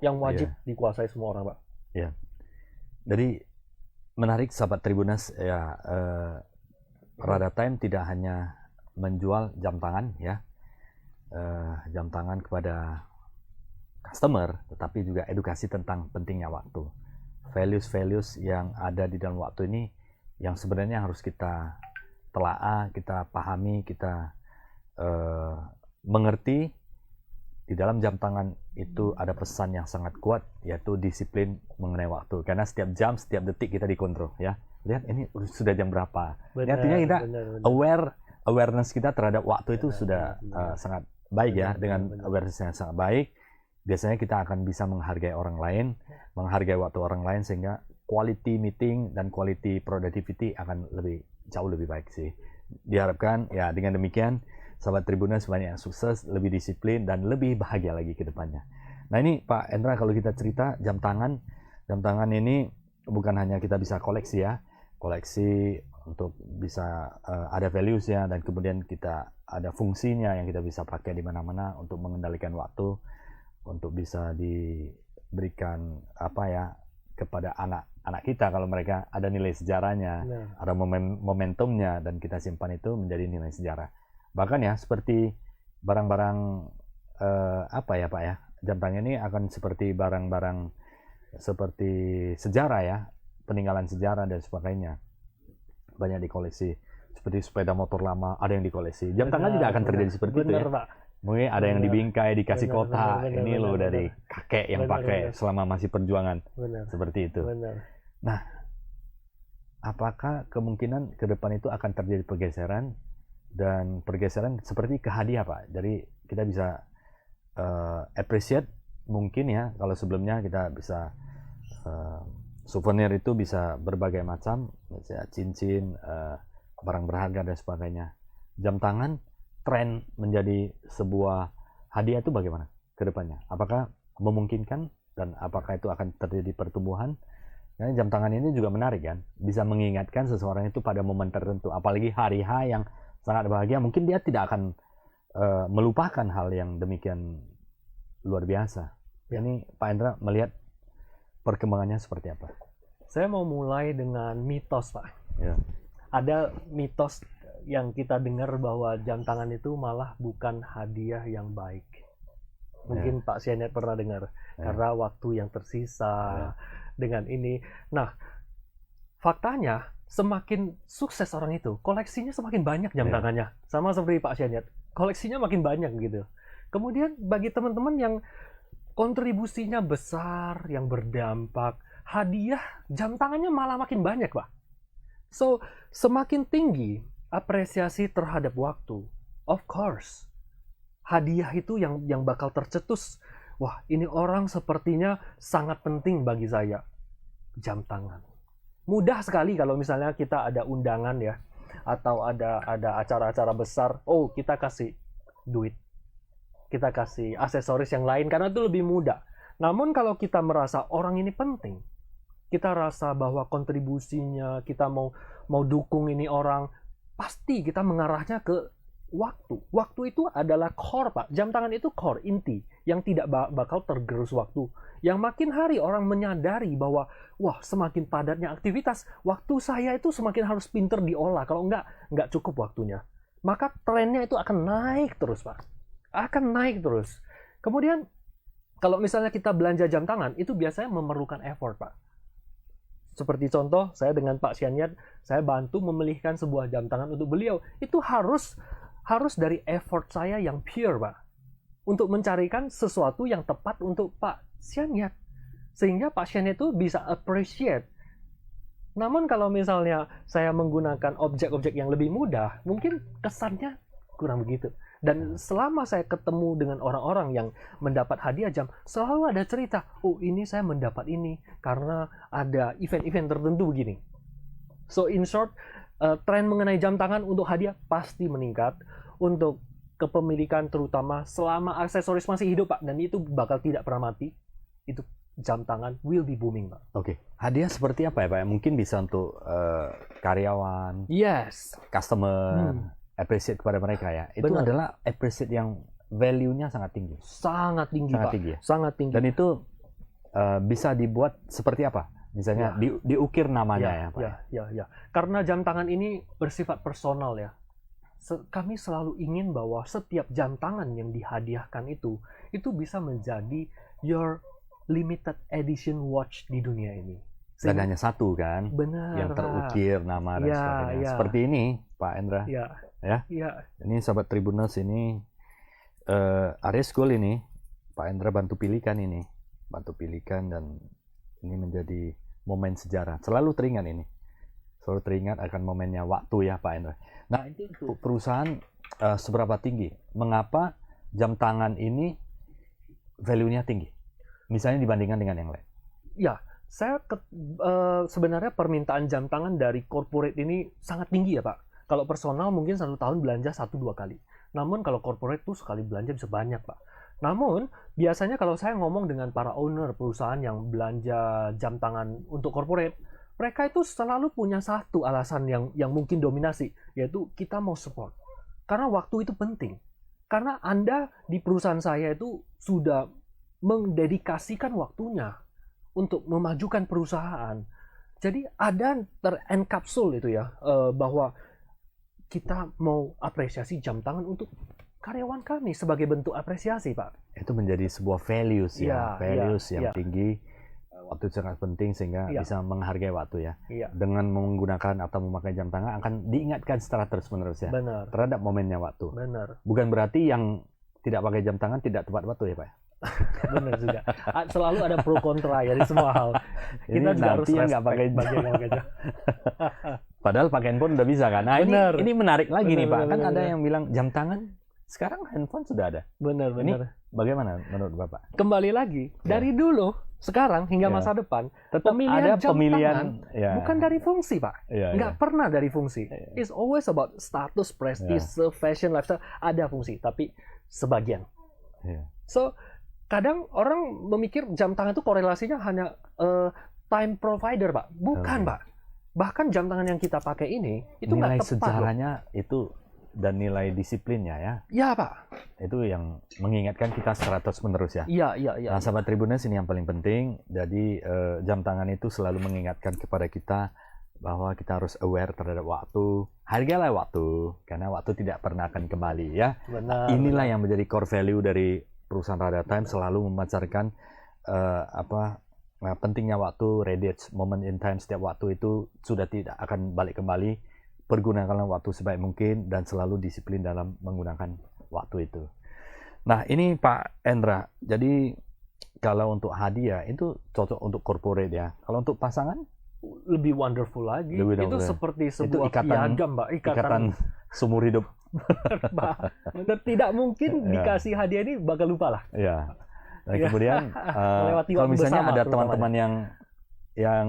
yang wajib dikuasai semua orang Pak. Iya. Jadi menarik sahabat Tribuners ya, Rada Time tidak hanya menjual jam tangan ya, jam tangan kepada customer, tetapi juga edukasi tentang pentingnya waktu. Values-values yang ada di dalam waktu ini yang sebenarnya harus kita telaah, kita pahami, kita mengerti. Di dalam jam tangan itu ada pesan yang sangat kuat, yaitu disiplin mengenai waktu. Karena setiap jam, setiap detik kita dikontrol ya. Lihat ini sudah jam berapa. Benar, artinya kita awareness kita terhadap waktu itu sudah sangat baik ya. Dengan awareness yang sangat baik, biasanya kita akan bisa menghargai orang lain, menghargai waktu orang lain, sehingga quality meeting dan quality productivity akan jauh lebih baik sih. Diharapkan ya dengan demikian sahabat Tribuners banyak yang sukses, lebih disiplin dan lebih bahagia lagi ke depannya. Nah ini Pak Endra, kalau kita cerita jam tangan ini bukan hanya kita bisa koleksi ya, koleksi untuk bisa ada values-nya, dan kemudian kita ada fungsinya yang kita bisa pakai di mana-mana untuk mengendalikan waktu, untuk bisa diberikan kepada anak kita kalau mereka ada nilai sejarahnya, ada momentumnya, dan kita simpan itu menjadi nilai sejarah. Bahkan ya seperti barang-barang Pak ya, jam tangan ini akan seperti barang-barang seperti sejarah ya, peninggalan sejarah dan sebagainya, banyak dikoleksi. Seperti sepeda motor lama ada yang dikoleksi. Jam tangan juga akan terjadi seperti itu ya. Pak. Mungkin ada yang dibingkai, dikasih kotak, ini loh dari kakek yang pakai selama masih perjuangan. Seperti itu. Nah, apakah kemungkinan ke depan itu akan terjadi pergeseran, dan pergeseran seperti ke hadiah Pak? Jadi kita bisa appreciate mungkin ya, kalau sebelumnya kita bisa souvenir itu bisa berbagai macam, misalnya cincin, barang berharga dan sebagainya. Jam tangan tren menjadi sebuah hadiah itu bagaimana ke depannya? Apakah memungkinkan, dan apakah itu akan terjadi pertumbuhan? Nah, jam tangan ini juga menarik kan, bisa mengingatkan seseorang itu pada momen tertentu, apalagi hari H yang sangat bahagia, mungkin dia tidak akan melupakan hal yang demikian luar biasa. Ini Pak Endra melihat perkembangannya seperti apa? Saya mau mulai dengan mitos Pak. Ya. Ada mitos yang kita dengar bahwa jam tangan itu malah bukan hadiah yang baik. Mungkin Pak Sianet pernah dengar, karena waktu yang tersisa dengan ini. Nah, faktanya semakin sukses orang itu, koleksinya semakin banyak jam tangannya. Sama seperti Pak Sianet, koleksinya makin banyak gitu. Kemudian bagi teman-teman yang kontribusinya besar, yang berdampak, hadiah jam tangannya malah makin banyak Pak. So, semakin tinggi apresiasi terhadap waktu, of course, hadiah itu yang bakal tercetus. Wah, ini orang sepertinya sangat penting bagi saya. Jam tangan. Mudah sekali kalau misalnya kita ada undangan ya, atau ada acara-acara besar, oh kita kasih duit, kita kasih aksesoris yang lain, karena itu lebih mudah. Namun kalau kita merasa orang ini penting, kita rasa bahwa kontribusinya, kita mau dukung ini orang, pasti kita mengarahnya ke waktu. Waktu itu adalah core Pak. Jam tangan itu core, inti, yang tidak bakal tergerus waktu. Yang makin hari orang menyadari bahwa wah, semakin padatnya aktivitas, waktu saya itu semakin harus pinter diolah. Kalau nggak cukup waktunya. Maka trennya itu akan naik terus Pak. Akan naik terus. Kemudian kalau misalnya kita belanja jam tangan, itu biasanya memerlukan effort Pak. Seperti contoh, saya dengan Pak Sianet, saya bantu memilihkan sebuah jam tangan untuk beliau. Itu harus dari effort saya yang pure, Pak. Untuk mencarikan sesuatu yang tepat untuk Pak Sianet. Sehingga Pak Sianet itu bisa appreciate. Namun kalau misalnya saya menggunakan objek-objek yang lebih mudah, mungkin kesannya kurang begitu. Dan selama saya ketemu dengan orang-orang yang mendapat hadiah jam, selalu ada cerita, oh ini saya mendapat ini karena ada event-event tertentu begini. So in short, tren mengenai jam tangan untuk hadiah pasti meningkat. Untuk kepemilikan terutama selama aksesoris masih hidup Pak, dan itu bakal tidak pernah mati, itu jam tangan will be booming Pak. Oke, hadiah seperti apa ya Pak? Mungkin bisa untuk karyawan, yes, customer, appreciate kepada mereka ya. Itu benar. adalah appreciate yang value-nya sangat tinggi. Sangat tinggi Pak. Tinggi, ya? Sangat tinggi. Dan itu bisa dibuat seperti apa? Misalnya diukir namanya ya Pak. Ya. Karena jam tangan ini bersifat personal ya. Kami selalu ingin bahwa setiap jam tangan yang dihadiahkan itu bisa menjadi your limited edition watch di dunia ini. Dan hanya satu kan? Benar. Yang terukir nama dan sebagainya. Seperti ini Pak Endra. Ya. Ini sahabat Tribuners ini Aries Gold ini Pak Endra bantu pilihkan ini. Bantu pilihkan dan ini menjadi momen sejarah. Selalu teringat ini. Selalu teringat akan momennya waktu ya Pak Endra. Nah, itu perusahaan seberapa tinggi? Mengapa jam tangan ini value-nya tinggi? Misalnya dibandingkan dengan yang lain. Ya, saya sebenarnya permintaan jam tangan dari corporate ini sangat tinggi ya Pak. Kalau personal mungkin 1 tahun belanja 1-2 kali. Namun kalau corporate tuh sekali belanja bisa banyak Pak. Namun biasanya kalau saya ngomong dengan para owner perusahaan yang belanja jam tangan untuk corporate, mereka itu selalu punya satu alasan yang mungkin dominasi, yaitu kita mau support. Karena waktu itu penting. Karena Anda di perusahaan saya itu sudah mendedikasikan waktunya untuk memajukan perusahaan. Jadi ada terenkapsul itu ya, bahwa kita mau apresiasi jam tangan untuk karyawan kami sebagai bentuk apresiasi Pak. Itu menjadi sebuah values yang tinggi. Waktu sangat penting sehingga bisa menghargai waktu ya. Dengan menggunakan atau memakai jam tangan akan diingatkan secara terus-menerus ya. Benar. Terhadap momennya waktu. Benar. Bukan berarti yang tidak pakai jam tangan tidak tepat waktu ya Pak. Benar juga. Selalu ada pro kontra ya di semua hal. Kita juga harus nggak pakai jam. Padahal pakai handphone udah bisa kan. Nah, ini menarik lagi nih Pak. Kan ada yang bilang jam tangan sekarang handphone sudah ada. Benar. Ini bagaimana menurut Bapak? Kembali lagi dari dulu sekarang hingga masa depan tetap ada pemilihan bukan dari fungsi Pak. Nggak pernah dari fungsi. It's always about status, prestige, fashion, lifestyle. Ada fungsi tapi sebagian. So kadang orang memikir jam tangan itu korelasinya hanya time provider Pak. Bukan Pak. Bahkan jam tangan yang kita pakai ini itu nilai sejarahnya itu dan nilai disiplinnya ya. Iya Pak. Itu yang mengingatkan kita secara terus-menerus ya. Iya. Nah, sahabat Tribuners, ini yang paling penting. Jadi jam tangan itu selalu mengingatkan kepada kita bahwa kita harus aware terhadap waktu. Hargailah waktu karena waktu tidak pernah akan kembali ya. Benar. Inilah yang menjadi core value dari perusahaan Rada Time, selalu memancarkan pentingnya waktu, radius moment in time. Setiap waktu itu sudah tidak akan balik kembali. Pergunakanlah waktu sebaik mungkin dan selalu disiplin dalam menggunakan waktu itu. Nah, ini Pak Endra, jadi kalau untuk hadiah itu cocok untuk corporate ya. Kalau untuk pasangan lebih wonderful lagi. Itu seperti sebuah piagam, Mbak. Ikatan seumur hidup. Benar, tidak mungkin dikasih hadiah ini bakal lupa lah. Iya. Nah, kemudian kalau misalnya ada teman-teman yang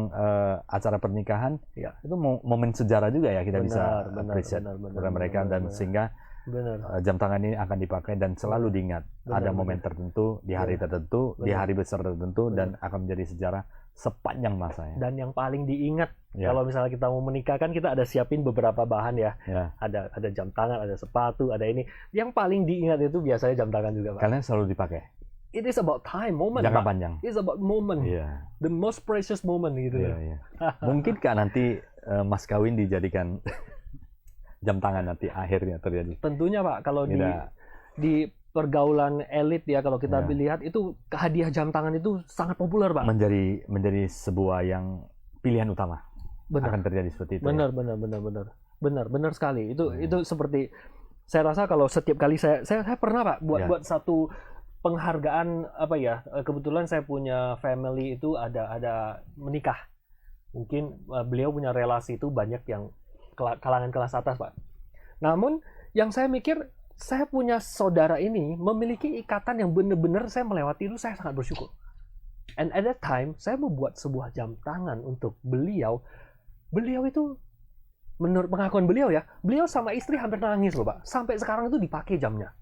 acara pernikahan, itu momen sejarah juga ya, kita bisa appreciate kepada mereka dan sehingga jam tangan ini akan dipakai dan selalu diingat ada momen tertentu di hari tertentu, di hari besar tertentu dan akan menjadi sejarah sepanjang masa ya. Dan yang paling diingat kalau misalnya kita mau menikah kan kita ada siapin beberapa bahan ya. Ada jam tangan, ada sepatu, ada ini. Yang paling diingat itu biasanya jam tangan juga, Pak. Karena selalu dipakai. It is about time, moment. Jangka panjang. It's about moment. The most precious moment gitu ya. Mungkinkah nanti mas kawin dijadikan jam tangan nanti akhirnya terjadi? Tentunya Pak, kalau di pergaulan elit ya, kalau kita lihat itu hadiah jam tangan itu sangat populer Pak. Menjadi sebuah yang pilihan utama. Akan terjadi seperti itu. Benar sekali. Itu seperti saya rasa kalau setiap kali saya pernah Pak buat satu penghargaan kebetulan saya punya family itu ada menikah. Mungkin beliau punya relasi itu banyak yang kalangan kelas atas, Pak. Namun yang saya mikir, saya punya saudara ini memiliki ikatan yang benar-benar saya melewati itu, saya sangat bersyukur. And at that time, saya membuat sebuah jam tangan untuk beliau. Beliau itu menurut pengakuan beliau ya, beliau sama istri hampir nangis loh Pak. Sampai sekarang itu dipakai jamnya.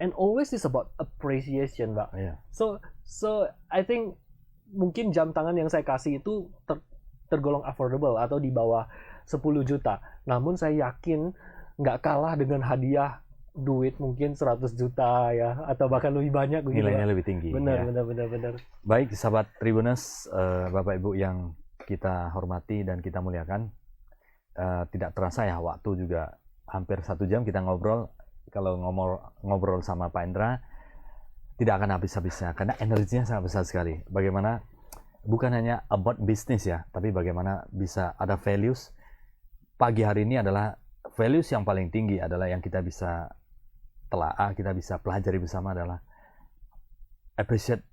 And always is about appreciation Pak. Yeah. So I think mungkin jam tangan yang saya kasih itu tergolong affordable atau di bawah 10 juta. Namun saya yakin nggak kalah dengan hadiah duit mungkin 100 juta ya, atau bahkan lebih banyak. Nilainya lebih tinggi. Benar. Baik, sahabat Tribuners, Bapak Ibu yang kita hormati dan kita muliakan, tidak terasa ya, waktu juga hampir 1 jam kita ngobrol. Kalau ngobrol sama Pak Endra, tidak akan habis-habisnya, karena energinya sangat besar sekali. Bagaimana, bukan hanya about business ya, tapi bagaimana bisa ada values. Pagi hari ini adalah values yang paling tinggi adalah yang kita bisa telaah, kita bisa pelajari bersama adalah appreciate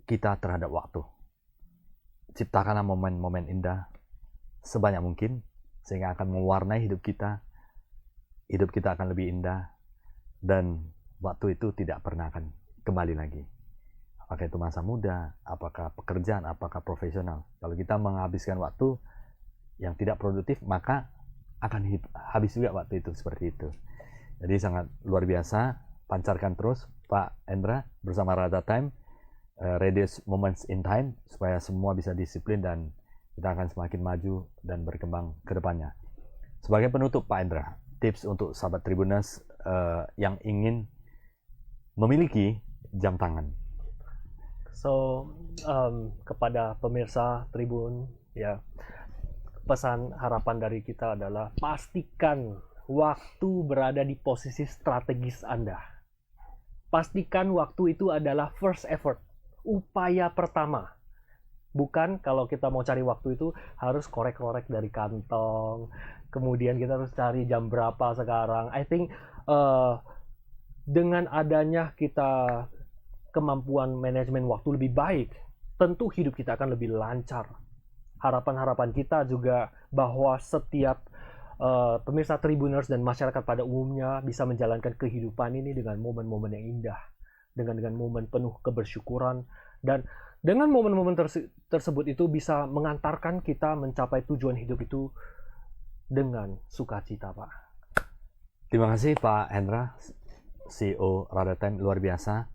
kita terhadap waktu. Ciptakanlah momen-momen indah sebanyak mungkin sehingga akan mewarnai hidup kita. Hidup kita akan lebih indah dan waktu itu tidak pernah akan kembali lagi. Apakah itu masa muda, apakah pekerjaan, apakah profesional. Kalau kita menghabiskan waktu yang tidak produktif, maka akan habis juga waktu itu seperti itu. Jadi sangat luar biasa. Pancarkan terus Pak Endra bersama Rada Time, Reduce Moments in Time, supaya semua bisa disiplin dan kita akan semakin maju dan berkembang ke depannya. Sebagai penutup Pak Endra, tips untuk sahabat Tribuners yang ingin memiliki jam tangan. So kepada pemirsa Tribun ya, pesan harapan dari kita adalah pastikan waktu berada di posisi strategis Anda. Pastikan waktu itu adalah first effort, upaya pertama. Bukan kalau kita mau cari waktu itu harus korek-korek dari kantong, kemudian kita harus cari jam berapa sekarang. I think dengan adanya kita kemampuan manajemen waktu lebih baik, tentu hidup kita akan lebih lancar. Harapan-harapan kita juga bahwa setiap pemirsa Tribuners dan masyarakat pada umumnya bisa menjalankan kehidupan ini dengan momen-momen yang indah, dengan momen penuh kebersyukuran, dan dengan momen-momen tersebut itu bisa mengantarkan kita mencapai tujuan hidup itu dengan sukacita, Pak. Terima kasih Pak Hendra, CEO Rada Time, luar biasa.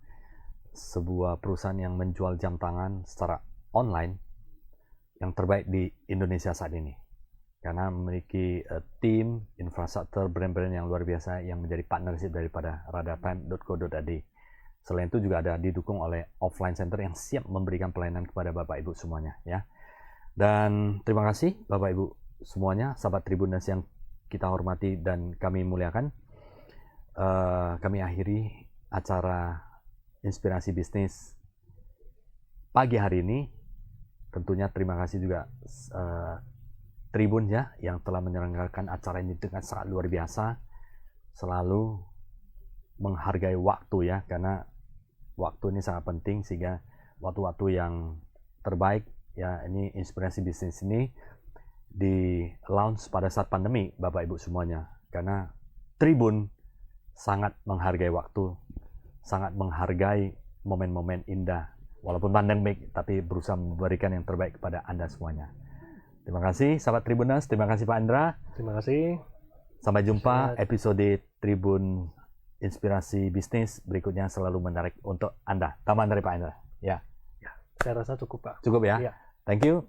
Sebuah perusahaan yang menjual jam tangan secara online yang terbaik di Indonesia saat ini. Karena memiliki tim, infrastruktur, brand-brand yang luar biasa yang menjadi partnership daripada radatime.co.id. Selain itu juga ada didukung oleh offline center yang siap memberikan pelayanan kepada Bapak Ibu semuanya ya. Dan terima kasih Bapak Ibu semuanya, sahabat Tribuners yang kita hormati dan kami muliakan. Kami akhiri acara Inspirasi Bisnis pagi hari ini. Tentunya terima kasih juga Tribun ya yang telah menyelenggarakan acara ini dengan sangat luar biasa. Selalu menghargai waktu ya, karena waktu ini sangat penting, sehingga waktu-waktu yang terbaik ya, ini Inspirasi Bisnis ini di launch pada saat pandemi Bapak Ibu semuanya, karena Tribun sangat menghargai waktu, sangat menghargai momen-momen indah walaupun pandemik, tapi berusaha memberikan yang terbaik kepada Anda semuanya. Terima kasih sahabat Tribuners, terima kasih Pak Endra. Terima kasih. Sampai jumpa episode Tribun Inspirasi Bisnis berikutnya, selalu menarik untuk Anda. Tambahan dari Pak Endra. Ya. Saya rasa cukup, Pak. Cukup ya. Ya. Thank you.